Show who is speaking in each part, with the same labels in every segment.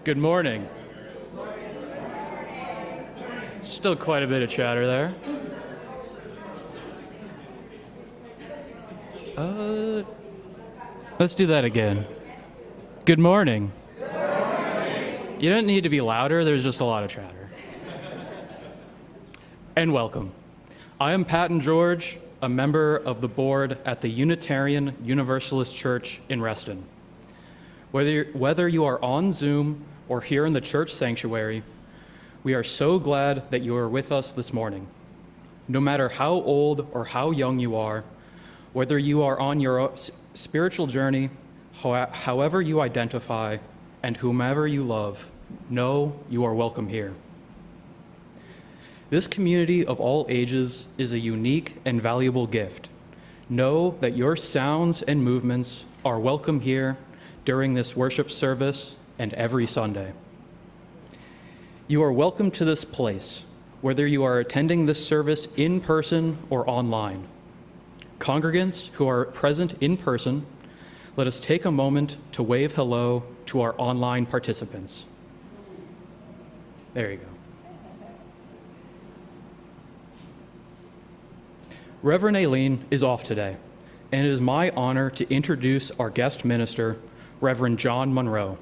Speaker 1: Good morning. Still quite a bit of chatter there. Let's do that again. Good morning.
Speaker 2: Good morning.
Speaker 1: You don't need to be louder, there's just a lot of chatter. And welcome. I am Patton George, a member of the board at the Unitarian Universalist Church in Reston. Whether you are on Zoom or here in the church sanctuary, we are so glad that you are with us this morning. No matter how old or how young you are, whether you are on your spiritual journey, however you identify, and whomever you love, know you are welcome here. This community of all ages is a unique and valuable gift. Know that your sounds and movements are welcome here during this worship service and every Sunday. You are welcome to this place, whether you are attending this service in person or online. Congregants who are present in person, let us take a moment to wave hello to our online participants. There you go. Reverend Eileen is off today, and it is my honor to introduce our guest minister, Reverend John Monroe,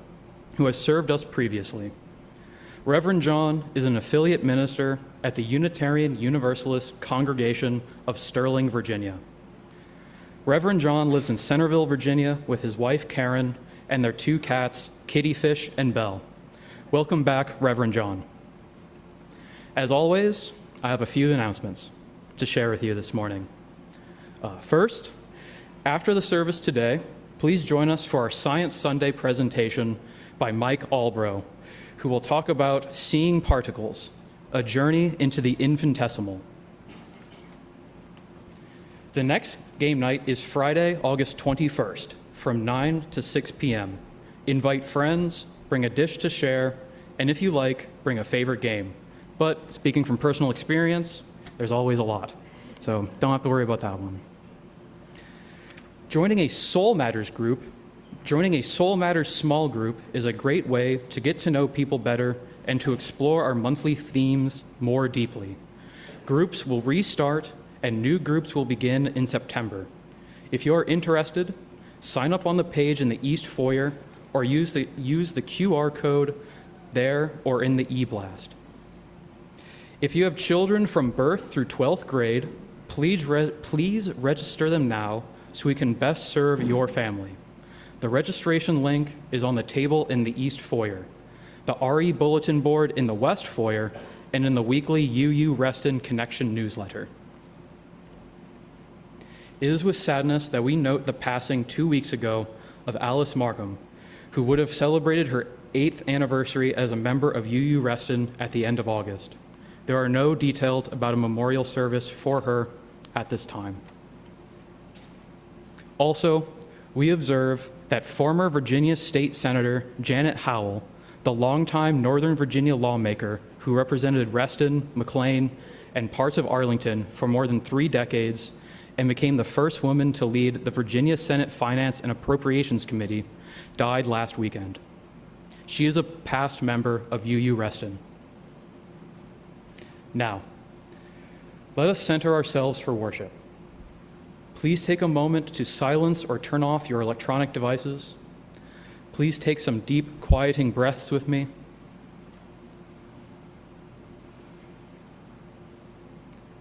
Speaker 1: who has served us previously. Reverend John is an affiliate minister at the Unitarian Universalist Congregation of Sterling, Virginia. Reverend John lives in Centerville, Virginia with his wife, Karen, and their two cats, Kitty Fish and Belle. Welcome back, Reverend John. As always, I have a few announcements to share with you this morning. First, after the service today, please join us for our Science Sunday presentation by Mike Albrough, who will talk about Seeing Particles, a journey into the infinitesimal. The next game night is Friday, August 21st, from 9 to 6 p.m. Invite friends, bring a dish to share, and if you like, bring a favorite game. But speaking from personal experience, there's always a lot, so don't have to worry about that one. Joining a Soul Matters small group is a great way to get to know people better and to explore our monthly themes more deeply. Groups will restart and new groups will begin in September. If you're interested, sign up on the page in the East Foyer or use the QR code there or in the e-blast. If you have children from birth through 12th grade, please register them now so we can best serve your family. The registration link is on the table in the East Foyer, the RE Bulletin Board in the West Foyer, and in the weekly UU Reston Connection newsletter. It is with sadness that we note the passing 2 weeks ago of Alice Markham, who would have celebrated her 8th anniversary as a member of UU Reston at the end of August. There are no details about a memorial service for her at this time. Also, we observe that former Virginia State Senator Janet Howell, the longtime Northern Virginia lawmaker who represented Reston, McLean, and parts of Arlington for more than 3 decades and became the first woman to lead the Virginia Senate Finance and Appropriations Committee, died last weekend. She is a past member of UU Reston. Now, let us center ourselves for worship. Please take a moment to silence or turn off your electronic devices. Please take some deep, quieting breaths with me.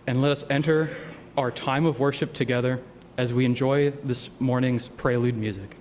Speaker 1: And let us enter our time of worship together as we enjoy this morning's prelude music.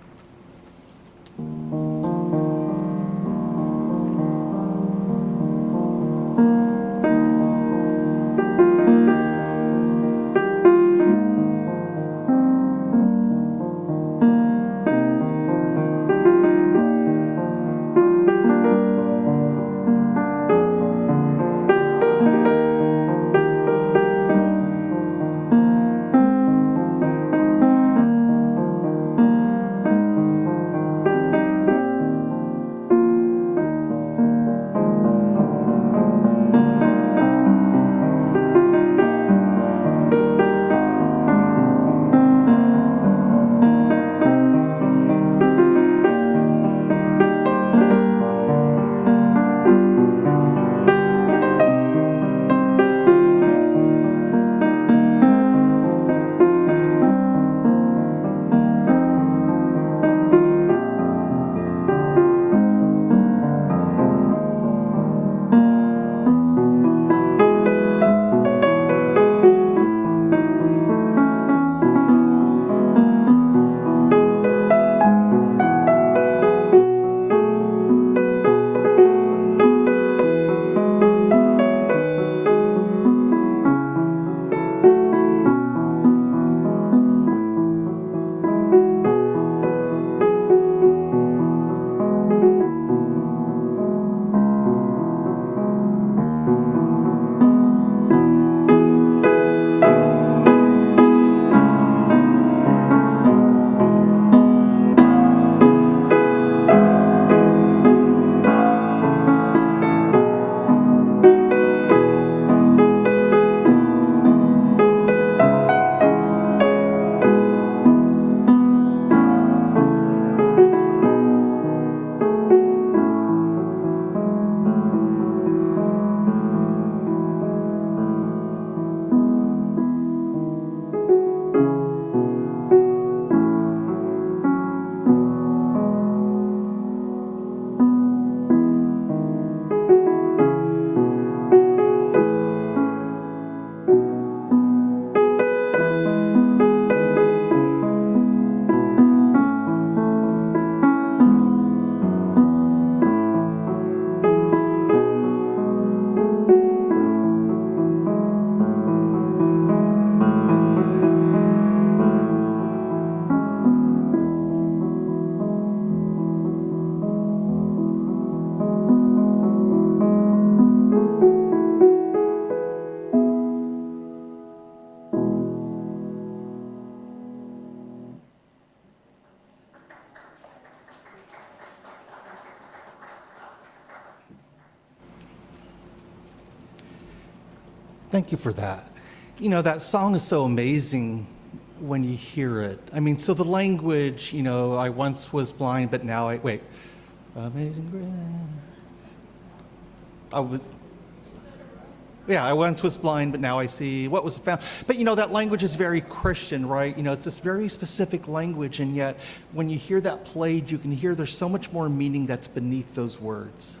Speaker 3: Thank you for that. You know, that song is so amazing when you hear it. I mean, so the language, you know, I once was blind, but now wait. Amazing grace. I once was blind, but now I see. What was found? But you know, that language is very Christian, right? You know, it's this very specific language, and yet when you hear that played, you can hear there's so much more meaning that's beneath those words.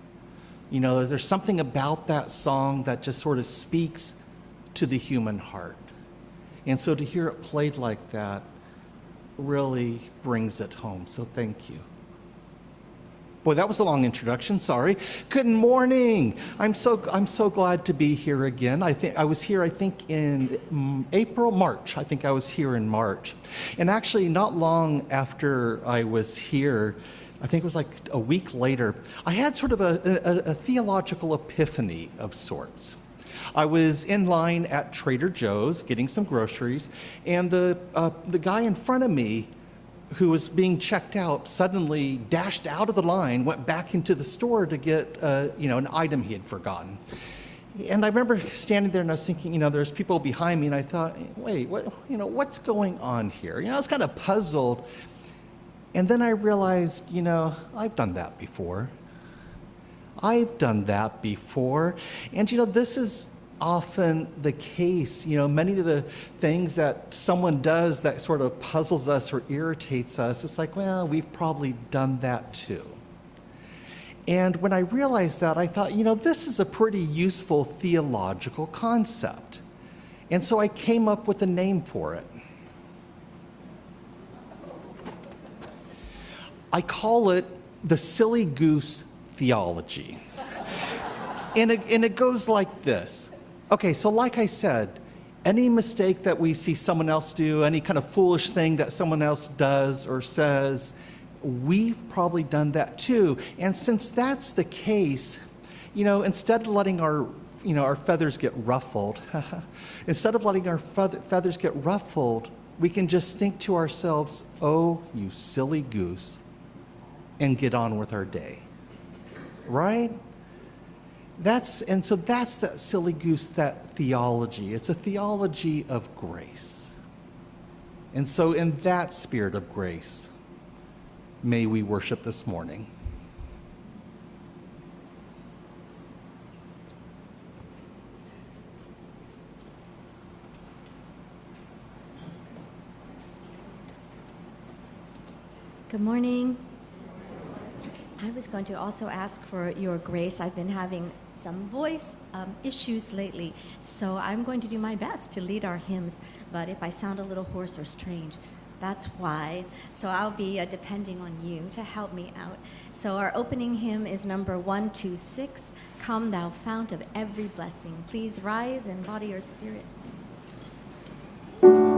Speaker 3: You know, there's something about that song that just sort of speaks to the human heart. And so to hear it played like that really brings it home. So thank you. Boy, that was a long introduction. Sorry. Good morning. I'm so glad to be here again. I was here in March. I think I was here in March. And actually not long after I was here, I think it was like a week later, I had sort of a theological epiphany of sorts. I was in line at Trader Joe's getting some groceries, and the guy in front of me who was being checked out suddenly dashed out of the line, went back into the store to get an item he had forgotten. And I remember standing there and I was thinking, you know, there's people behind me, and I thought, wait, what's going on here? You know, I was kind of puzzled. And then I realized, you know, I've done that before. And, you know, this is often the case. You know, many of the things that someone does that sort of puzzles us or irritates us, it's like, well, we've probably done that too. And when I realized that, I thought, you know, this is a pretty useful theological concept. And so I came up with a name for it. I call it the silly goose theology. And it goes like this. Okay, so like I said, any mistake that we see someone else do, any kind of foolish thing that someone else does or says, we've probably done that too. And since that's the case, you know, instead of letting our feathers get ruffled, we can just think to ourselves, oh, you silly goose, and get on with our day. Right? That's that silly goose, that theology. It's a theology of grace. And so in that spirit of grace, may we worship this morning.
Speaker 4: Good morning. I was going to also ask for your grace. I've been having some voice issues lately, so I'm going to do my best to lead our hymns, but if I sound a little hoarse or strange, that's why. So I'll be depending on you to help me out. So our opening hymn is number 126, Come Thou Fount of Every Blessing. Please rise and body your spirit.
Speaker 2: Oh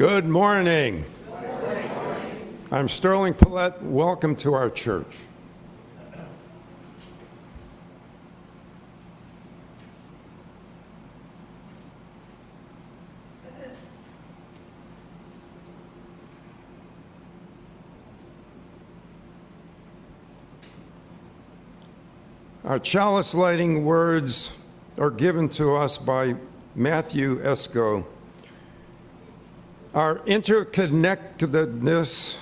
Speaker 2: Good morning. I'm Sterling Pillette. Welcome to our church. Our chalice lighting words are given to us by Matthew Esco. Our interconnectedness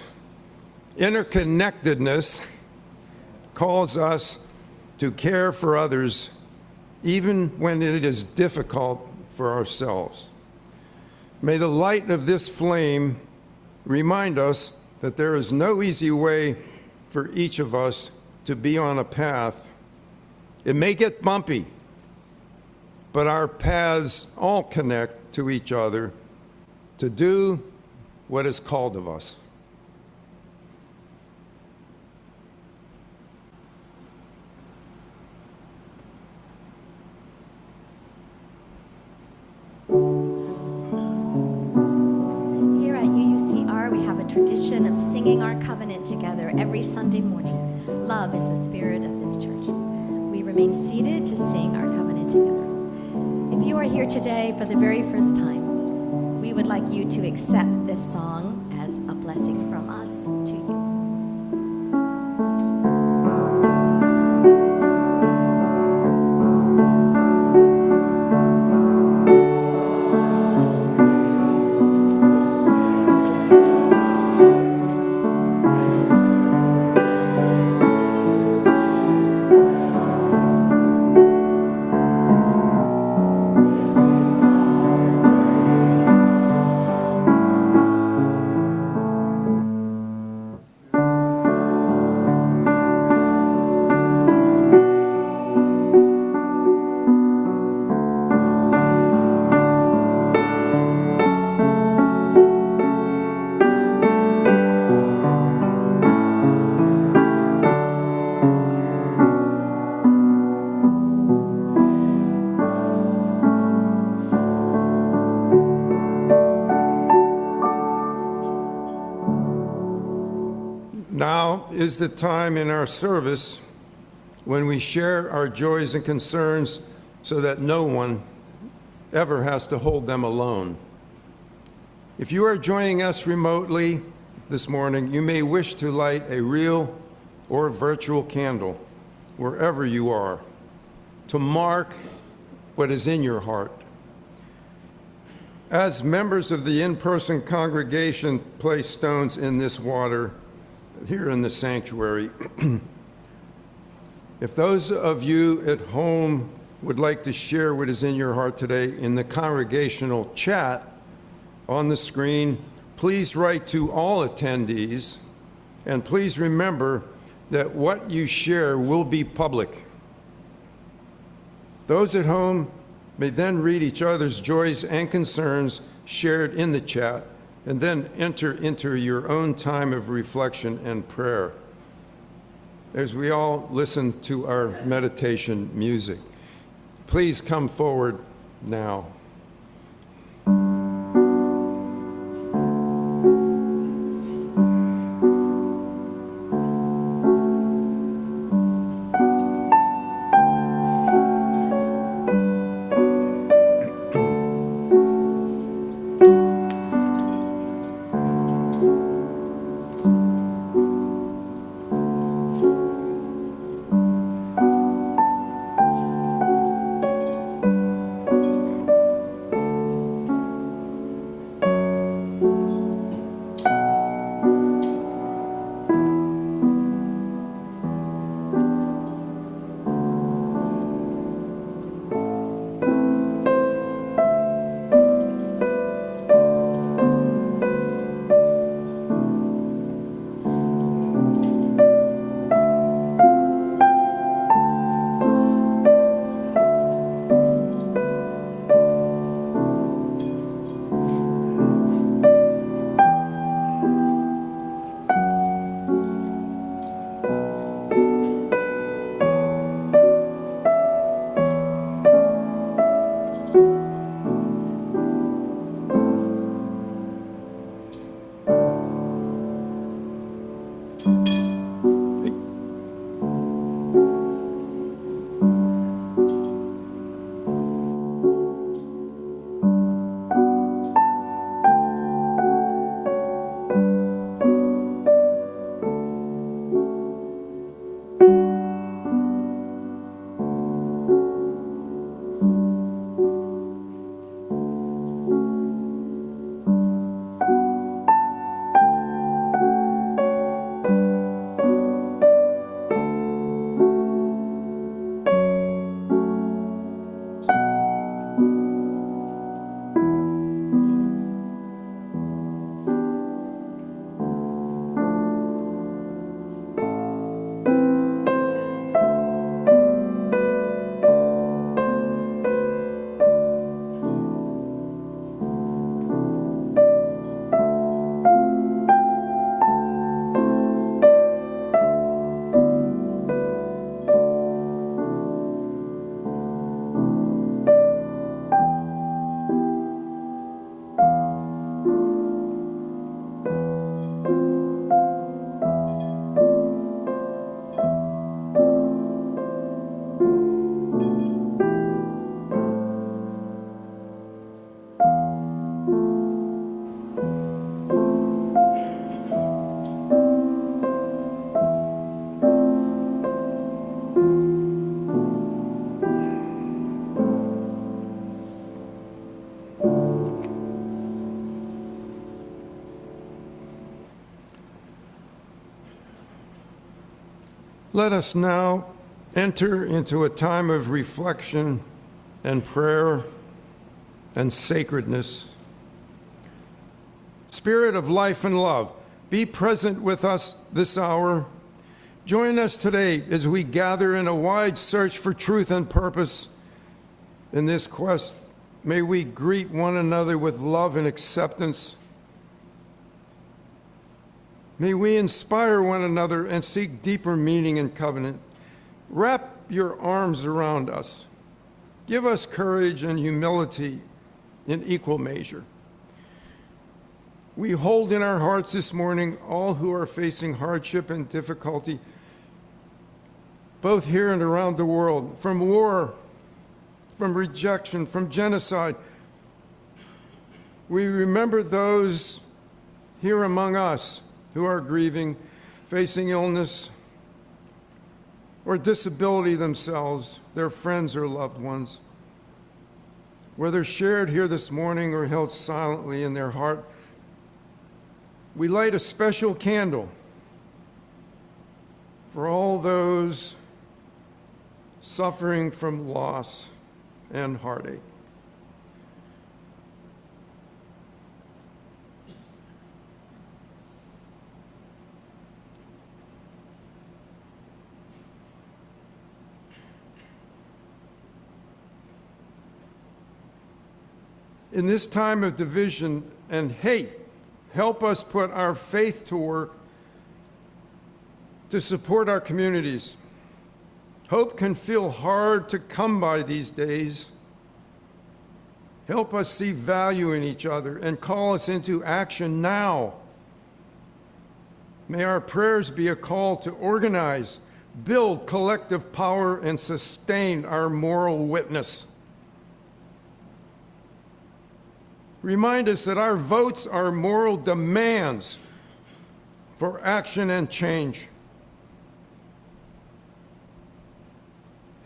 Speaker 2: calls us to care for others even when it is difficult for ourselves. May the light of this flame remind us that there is no easy way for each of us to be on a path. It may get bumpy, but our paths all connect to each other to do what is called of us.
Speaker 4: Here at UUCR, we have a tradition of singing our covenant together every Sunday morning. Love is the spirit of this church. We remain seated to sing our covenant together. If you are here today for the very first time, we would like you to accept this song as a blessing from us to you.
Speaker 2: Now is the time in our service when we share our joys and concerns so that no one ever has to hold them alone. If you are joining us remotely this morning, you may wish to light a real or virtual candle wherever you are to mark what is in your heart. As members of the in-person congregation place stones in this water here in the sanctuary, if those of you at home would like to share what is in your heart today in the congregational chat on the screen, please write to all attendees, and please remember that what you share will be public. Those at home may then read each other's joys and concerns shared in the chat, and then enter into your own time of reflection and prayer as we all listen to our meditation music. Please come forward now. Let us now enter into a time of reflection and prayer and sacredness. Spirit of life and love, be present with us this hour. Join us today as we gather in a wide search for truth and purpose. In this quest, may we greet one another with love and acceptance. May we inspire one another and seek deeper meaning in covenant. Wrap your arms around us. Give us courage and humility in equal measure. We hold in our hearts this morning all who are facing hardship and difficulty, both here and around the world, from war, from rejection, from genocide. We remember those here among us who are grieving, facing illness or disability themselves, their friends or loved ones. Whether shared here this morning or held silently in their heart, we light a special candle for all those suffering from loss and heartache. In this time of division and hate, help us put our faith to work to support our communities. Hope can feel hard to come by these days. Help us see value in each other and call us into action now. May our prayers be a call to organize, build collective power, and sustain our moral witness. Remind us that our votes are moral demands for action and change.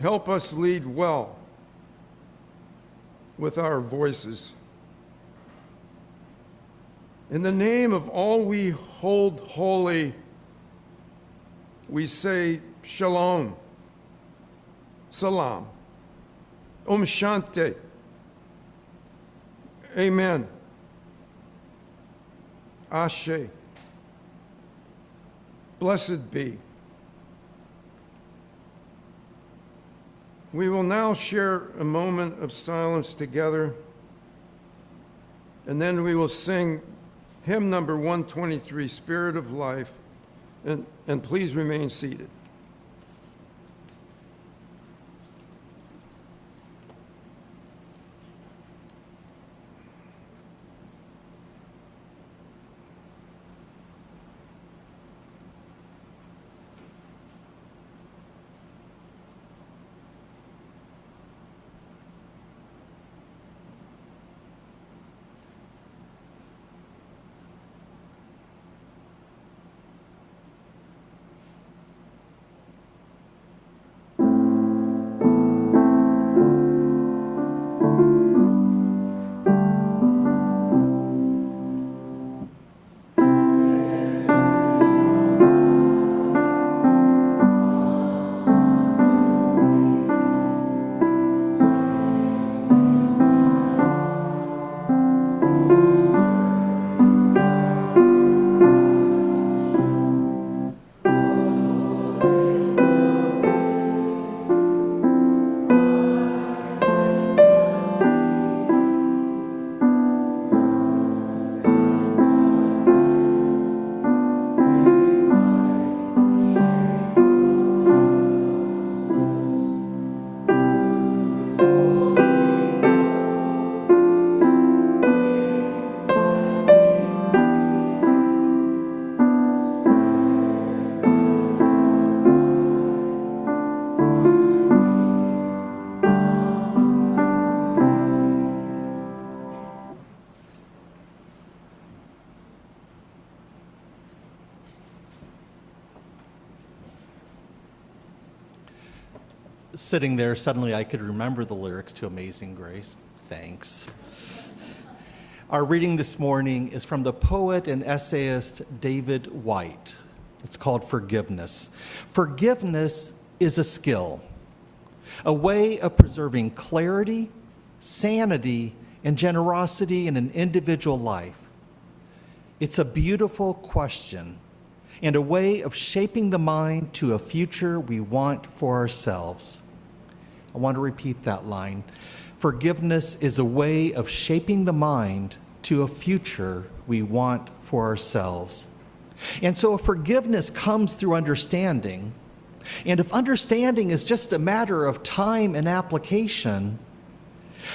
Speaker 2: Help us lead well with our voices. In the name of all we hold holy, we say shalom, salam, shanti. Amen. Ashe. Blessed be. We will now share a moment of silence together, and then we will sing hymn number 123, Spirit of Life, and please remain seated.
Speaker 3: Sitting there, suddenly I could remember the lyrics to Amazing Grace. Thanks. Our reading this morning is from the poet and essayist David Whyte. It's called forgiveness. Forgiveness is a skill, a way of preserving clarity, sanity, and generosity in an individual life. It's a beautiful question and a way of shaping the mind to a future we want for ourselves. I want to repeat that line. Forgiveness is a way of shaping the mind to a future we want for ourselves. And so if forgiveness comes through understanding, and if understanding is just a matter of time and application,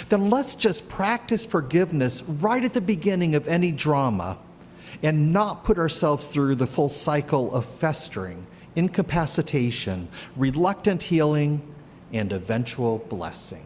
Speaker 3: then let's just practice forgiveness right at the beginning of any drama and not put ourselves through the full cycle of festering, incapacitation, reluctant healing, and eventual blessing.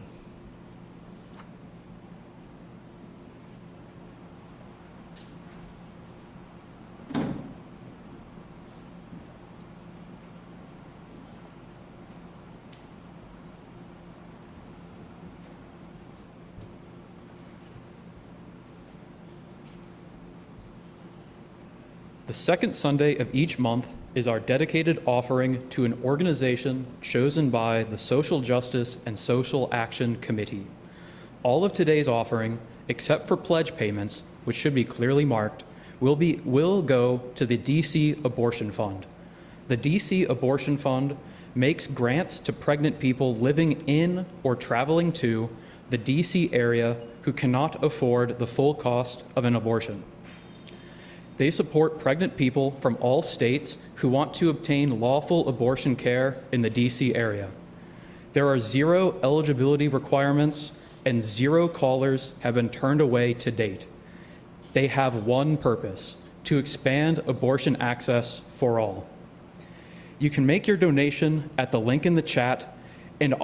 Speaker 1: The second Sunday of each month is our dedicated offering to an organization chosen by the Social Justice and Social Action Committee. All of today's offering, except for pledge payments, which should be clearly marked, will go to the DC Abortion Fund. The DC Abortion Fund makes grants to pregnant people living in or traveling to the DC area who cannot afford the full cost of an abortion. They support pregnant people from all states who want to obtain lawful abortion care in the DC area. There are 0 eligibility requirements and 0 callers have been turned away to date. They have one purpose: to expand abortion access for all. You can make your donation at the link in the chat and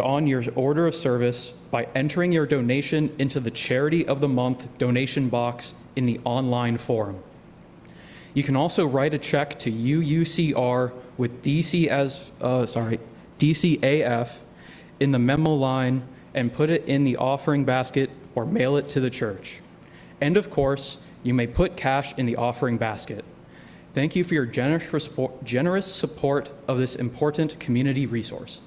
Speaker 1: on your order of service by entering your donation into the Charity of the Month donation box in the online forum. You can also write a check to UUCR with DCAF in the memo line and put it in the offering basket or mail it to the church. And of course, you may put cash in the offering basket. Thank you for your generous support of this important community resource.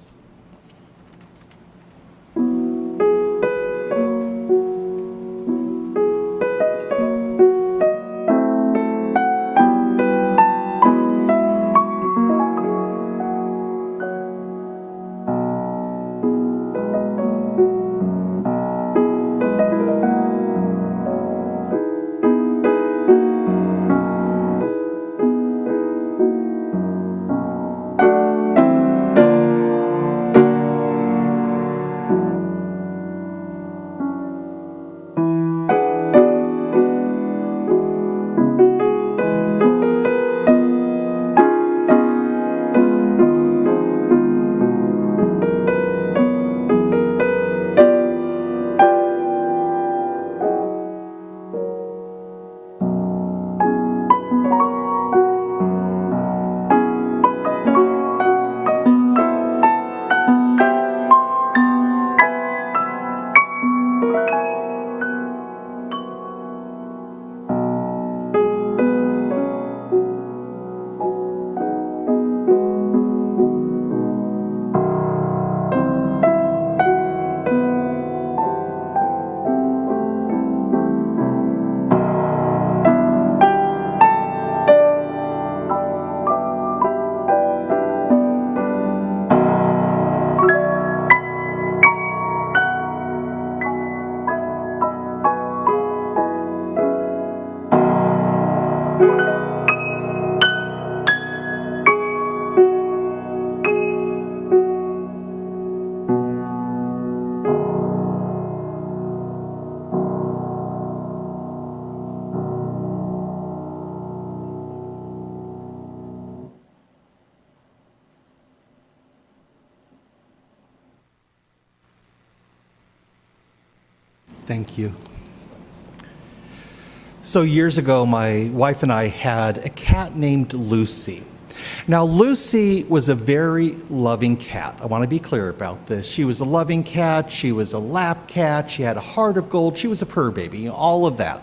Speaker 3: Thank you. So years ago, my wife and I had a cat named Lucy. Now, Lucy was a very loving cat. I want to be clear about this. She was a loving cat. She was a lap cat. She had a heart of gold. She was a purr baby, all of that.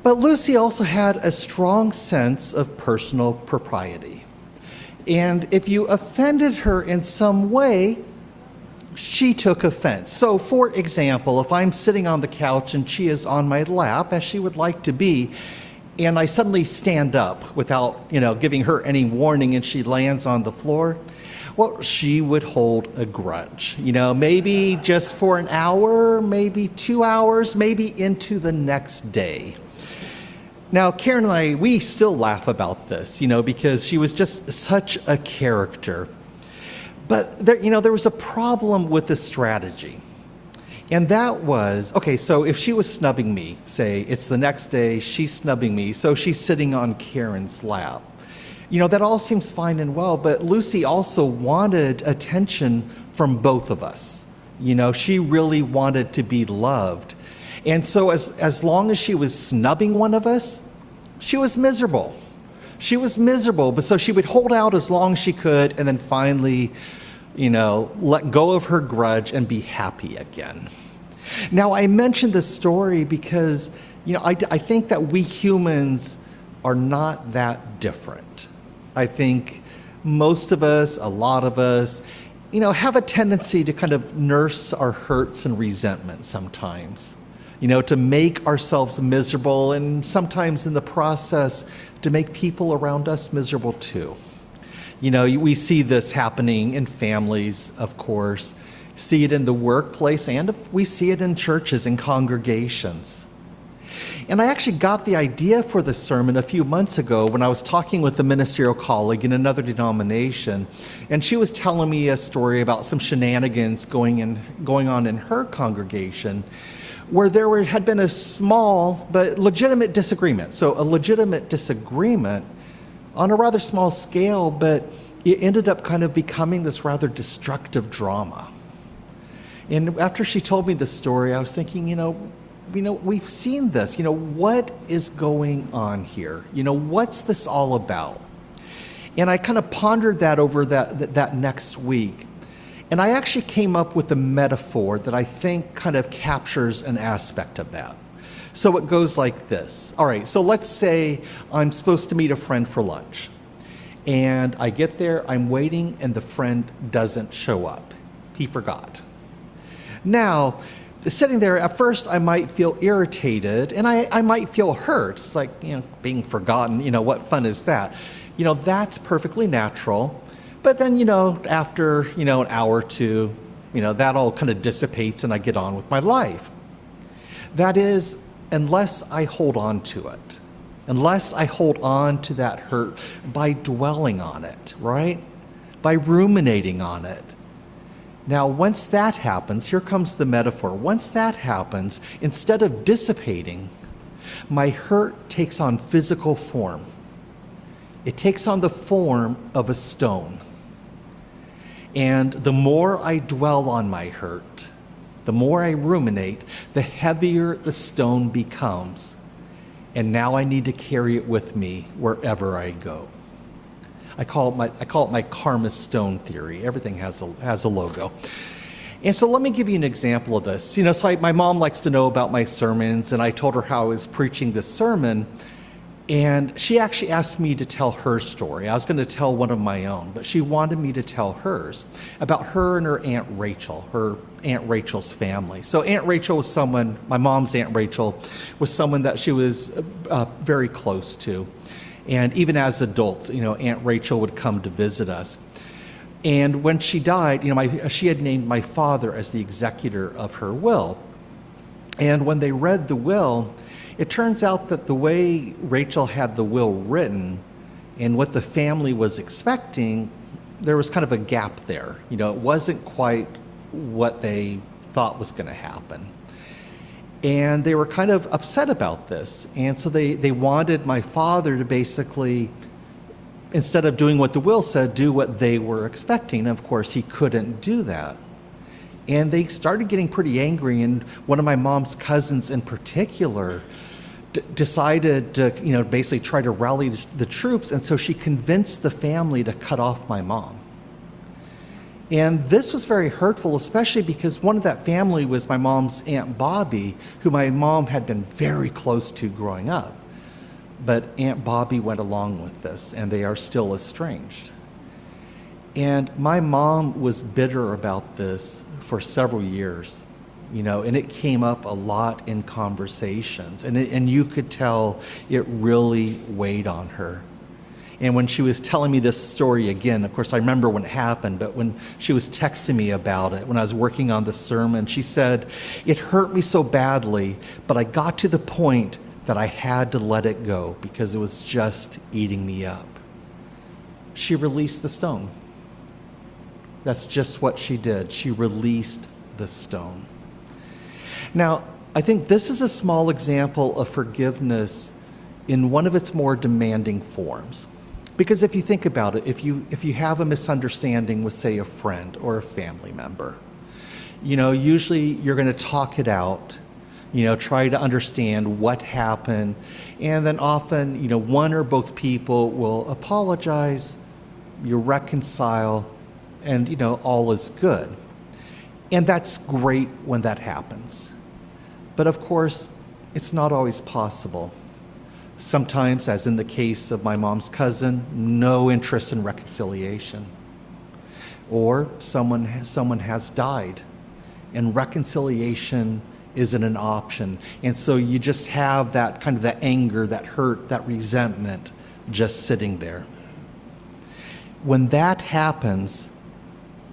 Speaker 3: But Lucy also had a strong sense of personal propriety. And if you offended her in some way, she took offense. So, for example, if I'm sitting on the couch and she is on my lap, as she would like to be, and I suddenly stand up without, giving her any warning and she lands on the floor, well, she would hold a grudge. Maybe just for an hour, maybe 2 hours, maybe into the next day. Now, Karen and I, we still laugh about this, because she was just such a character. But there was a problem with the strategy. And that was, okay, so if she was snubbing me, say it's the next day, she's snubbing me, so she's sitting on Karen's lap. That all seems fine and well, but Lucy also wanted attention from both of us. She really wanted to be loved. And so as long as she was snubbing one of us, she was miserable. She was miserable, but so she would hold out as long as she could and then finally, let go of her grudge and be happy again. Now, I mentioned this story because, I think that we humans are not that different. I think most of us, a lot of us, have a tendency to kind of nurse our hurts and resentment sometimes. To make ourselves miserable and sometimes in the process to make people around us miserable too. We see this happening in families, of course, see it in the workplace, and we see it in churches and congregations. And I actually got the idea for this sermon a few months ago when I was talking with a ministerial colleague in another denomination, and she was telling me a story about some shenanigans going on in her congregation, where there had been a small but legitimate disagreement. So a legitimate disagreement on a rather small scale, but it ended up kind of becoming this rather destructive drama. And after she told me the story, I was thinking, we've seen this. What is going on here? What's this all about? And I kind of pondered that over that next week. And I actually came up with a metaphor that I think kind of captures an aspect of that. So it goes like this. All right, so let's say I'm supposed to meet a friend for lunch. And I get there, I'm waiting, and the friend doesn't show up. He forgot. Now, sitting there, at first I might feel irritated, and I might feel hurt. It's like, being forgotten, what fun is that? That's perfectly natural. But then, after, an hour or two, that all kind of dissipates and I get on with my life. That is, unless I hold on to it. Unless I hold on to that hurt by dwelling on it, right? By ruminating on it. Now, once that happens, here comes the metaphor. Once that happens, instead of dissipating, my hurt takes on physical form. It takes on the form of a stone. And the more I dwell on my hurt, the more I ruminate, the heavier the stone becomes. And now I need to carry it with me wherever I go. I call it my karma stone theory. Everything has a logo. And so let me give you an example of this. My mom likes to know about my sermons, and I told her how I was preaching this sermon. And she actually asked me to tell her story. I was going to tell one of my own, but she wanted me to tell hers about her and her Aunt Rachel's family. So Aunt Rachel was someone, my mom's Aunt Rachel, was someone that she was very close to. And even as adults, Aunt Rachel would come to visit us. And when she died, she had named my father as the executor of her will. And when they read the will, it turns out that the way Rachel had the will written and what the family was expecting, there was kind of a gap there. It wasn't quite what they thought was going to happen. And they were kind of upset about this. And so they wanted my father to basically, instead of doing what the will said, do what they were expecting. And of course, he couldn't do that. And they started getting pretty angry, and one of my mom's cousins in particular decided to, basically try to rally the troops, and so she convinced the family to cut off my mom. And this was very hurtful, especially because one of that family was my mom's Aunt Bobby, who my mom had been very close to growing up. But Aunt Bobby went along with this, and they are still estranged. And my mom was bitter about this for several years, and it came up a lot in conversations. And you could tell it really weighed on her. And when she was telling me this story again, of course, I remember when it happened, but when she was texting me about it, when I was working on the sermon, she said, "It hurt me so badly, but I got to the point that I had to let it go because it was just eating me up." She released the stone. That's just what she did. She released the stone. Now, I think this is a small example of forgiveness in one of its more demanding forms. Because if you think about it, if you have a misunderstanding with, say, a friend or a family member, usually you're going to talk it out, try to understand what happened, and then often, one or both people will apologize, you reconcile, and, all is good. And that's great when that happens. But of course, it's not always possible. Sometimes, as in the case of my mom's cousin, no interest in reconciliation. Or someone has died, and reconciliation isn't an option. And so you just have that kind of that anger, that hurt, that resentment just sitting there. When that happens,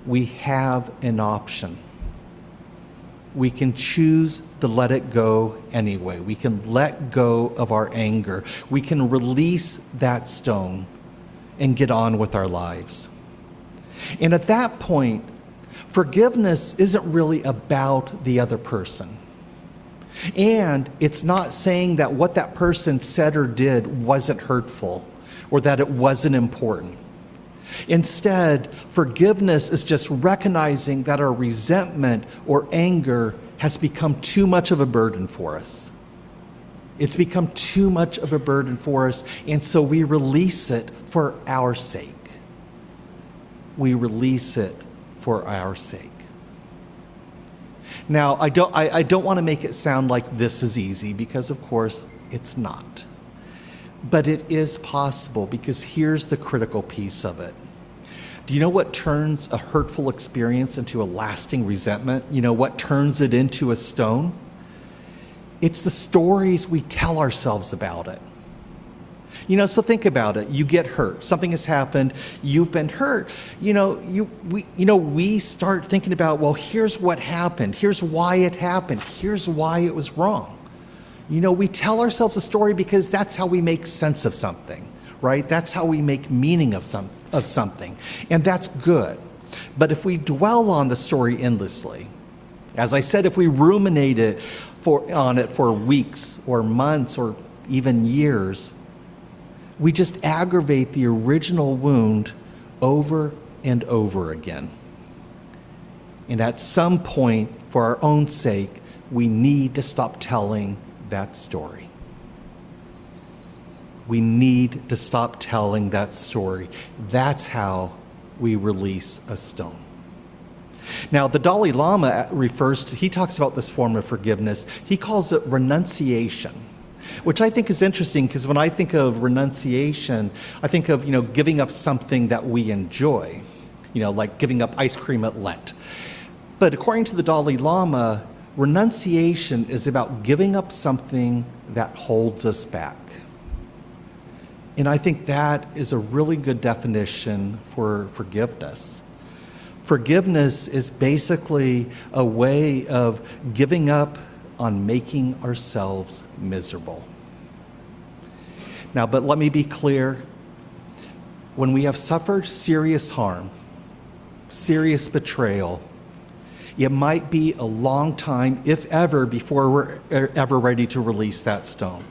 Speaker 3: we have an option. We can choose to let it go anyway. We can let go of our anger. We can release that stone and get on with our lives. And at that point, forgiveness isn't really about the other person. And it's not saying that what that person said or did wasn't hurtful or that it wasn't important. Instead, forgiveness is just recognizing that our resentment or anger has become too much of a burden for us. It's become too much of a burden for us, and so we release it for our sake. We release it for our sake. Now, I don't want to make it sound like this is easy, because of course it's not. But it is possible, because here's the critical piece of it. Do you know what turns a hurtful experience into a lasting resentment? You know what turns it into a stone? It's the stories we tell ourselves about it. So think about it. You get hurt. Something has happened. You've been hurt. We start thinking about, well, here's what happened. Here's why it happened. Here's why it was wrong. We tell ourselves a story because that's how we make sense of something, right? That's how we make meaning of something. And that's good. But if we dwell on the story endlessly, as I said, if we ruminate on it for weeks or months or even years, we just aggravate the original wound over and over again. And at some point, for our own sake, we need to stop telling that story. We need to stop telling that story. That's how we release a stone. Now, the Dalai Lama he talks about this form of forgiveness. He calls it renunciation, which I think is interesting, because when I think of renunciation, I think of, giving up something that we enjoy, like giving up ice cream at Lent. But according to the Dalai Lama, renunciation is about giving up something that holds us back. And I think that is a really good definition for forgiveness. Forgiveness is basically a way of giving up on making ourselves miserable. Now, but let me be clear. When we have suffered serious harm, serious betrayal, it might be a long time, if ever, before we're ever ready to release that stone.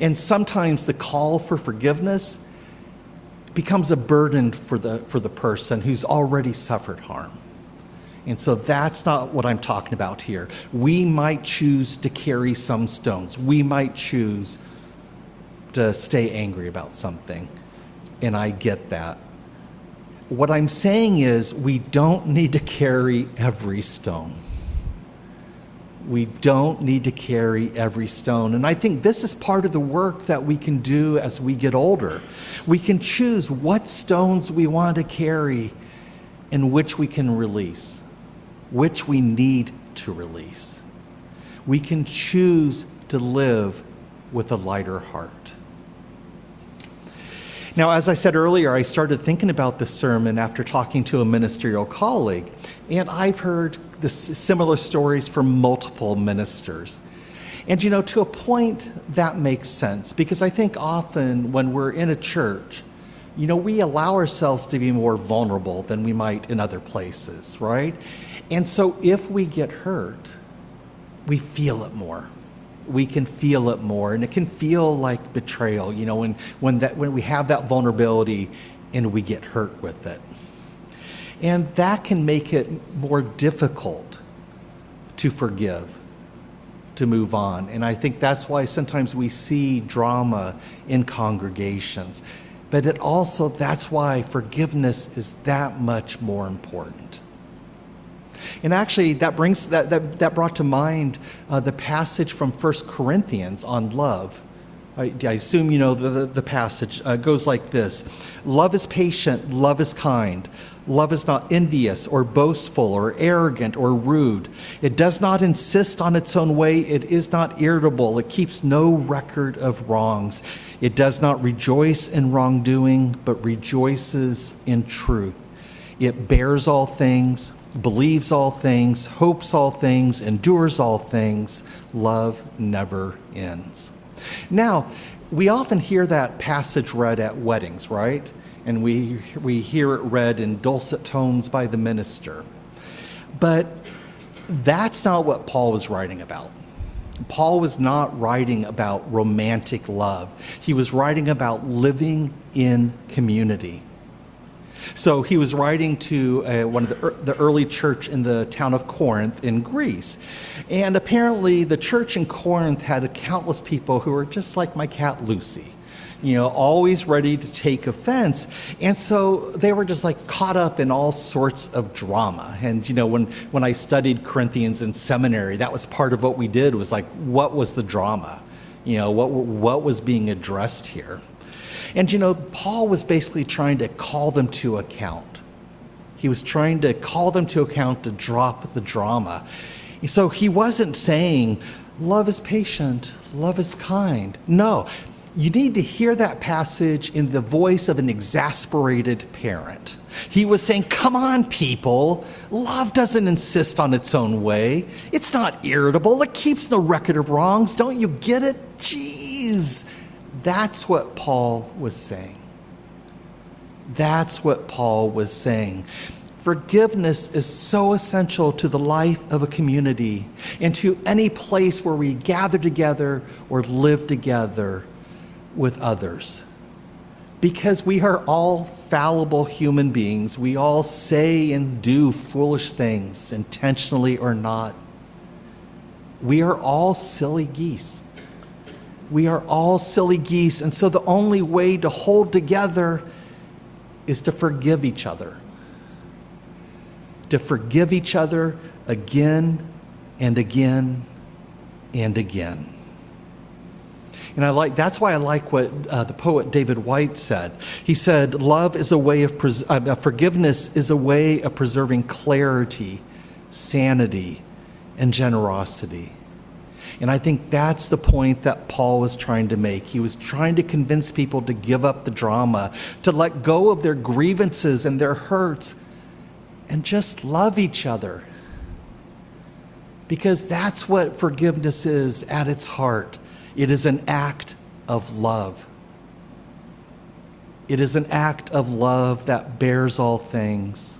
Speaker 3: And sometimes the call for forgiveness becomes a burden for the person who's already suffered harm. And so that's not what I'm talking about here. We might choose to carry some stones. We might choose to stay angry about something. And I get that. What I'm saying is we don't need to carry every stone. We don't need to carry every stone. And I think this is part of the work that we can do as we get older. We can choose what stones we want to carry and which we can release, which we need to release. We can choose to live with a lighter heart. Now, as I said earlier, I started thinking about this sermon after talking to a ministerial colleague, and I've heard similar stories from multiple ministers. And to a point that makes sense, because I think often when we're in a church, we allow ourselves to be more vulnerable than we might in other places, right? And so if we get hurt, we feel it more. We can feel it more, and it can feel like betrayal, when we have that vulnerability and we get hurt with it. And that can make it more difficult to forgive, to move on. And I think that's why sometimes we see drama in congregations. But that's why forgiveness is that much more important. And actually, that brought to mind the passage from 1 Corinthians on love. I assume you know the passage. Goes like this: love is patient, love is kind. Love is not envious or boastful or arrogant or rude. It does not insist on its own way. It is not irritable. It keeps no record of wrongs. It does not rejoice in wrongdoing, but rejoices in truth. It bears all things, believes all things, hopes all things, endures all things. Love never ends. Now, we often hear that passage read at weddings, right? And we hear it read in dulcet tones by the minister. But that's not what Paul was writing about. Paul was not writing about romantic love. He was writing about living in community. So he was writing to one of the early church in the town of Corinth in Greece. And apparently the church in Corinth had countless people who were just like my cat Lucy, always ready to take offense. And so they were just like caught up in all sorts of drama. And, when I studied Corinthians in seminary, that was part of what we did, was like, what was the drama? What was being addressed here? And, Paul was basically trying to call them to account. He was trying to call them to account to drop the drama. So he wasn't saying, love is patient, love is kind. No, you need to hear that passage in the voice of an exasperated parent. He was saying, come on, people. Love doesn't insist on its own way. It's not irritable. It keeps no record of wrongs. Don't you get it? Jeez. That's what Paul was saying. That's what Paul was saying. Forgiveness is so essential to the life of a community and to any place where we gather together or live together with others. Because we are all fallible human beings. We all say and do foolish things, intentionally or not. We are all silly geese. We are all silly geese. And so the only way to hold together is to forgive each other. To forgive each other again and again and again. And that's why I like what the poet David White said. He said, love is a way of, forgiveness is a way of preserving clarity, sanity, and generosity. And I think that's the point that Paul was trying to make. He was trying to convince people to give up the drama, to let go of their grievances and their hurts, and just love each other. Because that's what forgiveness is at its heart. It is an act of love. It is an act of love that bears all things,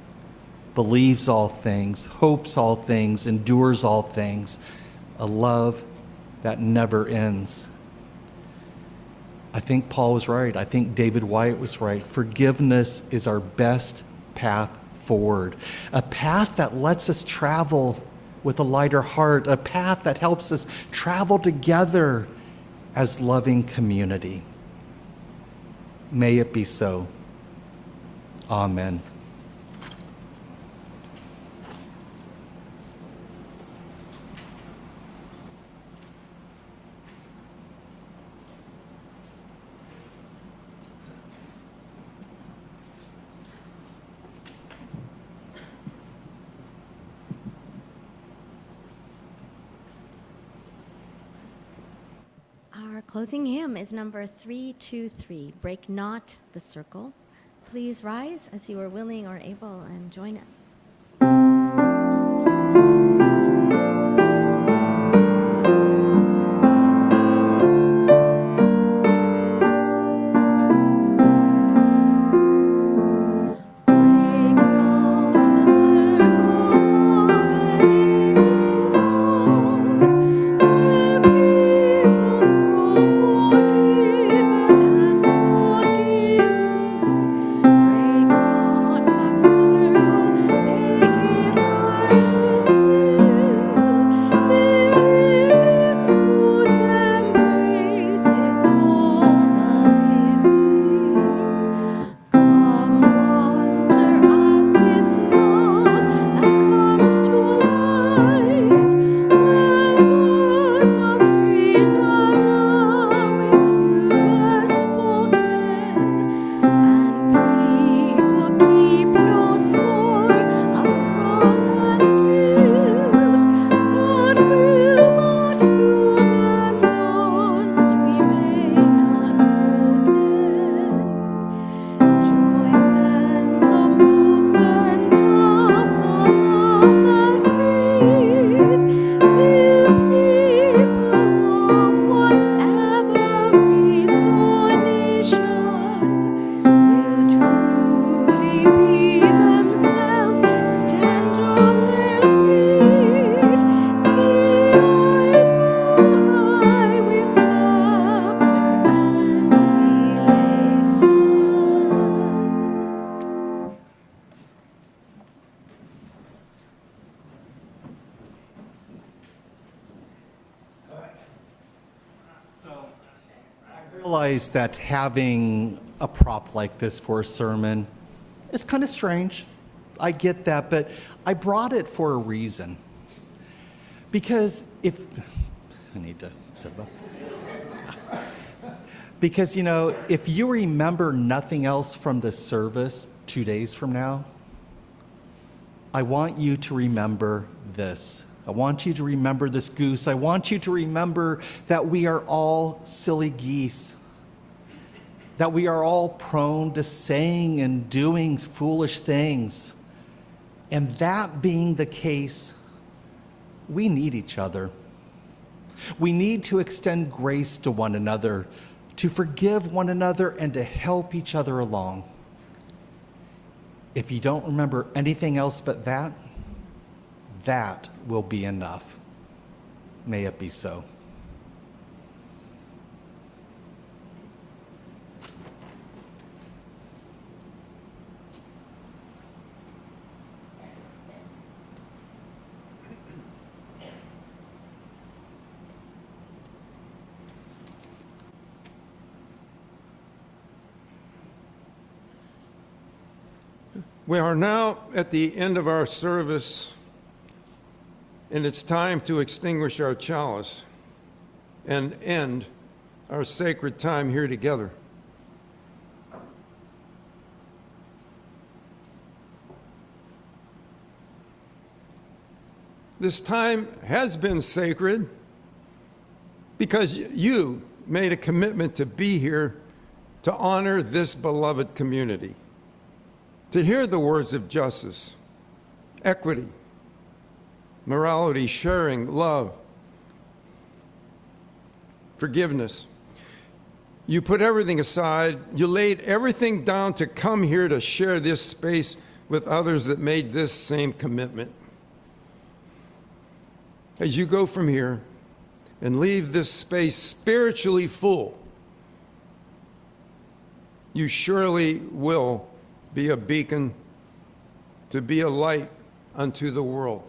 Speaker 3: believes all things, hopes all things, endures all things. A love that never ends. I think Paul was right. I think David White was right. Forgiveness is our best path forward. A path that lets us travel with a lighter heart. A path that helps us travel together as loving community. May it be so. Amen.
Speaker 4: closing hymn is number 323, Break Not the Circle. Please rise as you are willing or able and join us.
Speaker 3: That having a prop like this for a sermon is kind of strange. I get that, but I brought it for a reason. Because if you remember nothing else from this service 2 days from now, I want you to remember this. I want you to remember this goose. I want you to remember that we are all silly geese. That we are all prone to saying and doing foolish things. And that being the case, we need each other. We need to extend grace to one another, to forgive one another, and to help each other along. If you don't remember anything else but that, that will be enough. May it be so.
Speaker 2: We are now at the end of our service, and it's time to extinguish our chalice and end our sacred time here together. This time has been sacred because you made a commitment to be here to honor this beloved community, to hear the words of justice, equity, morality, sharing, love, forgiveness. You put everything aside. You laid everything down to come here to share this space with others that made this same commitment. As you go from here and leave this space spiritually full, you surely will be a beacon, to be a light unto the world.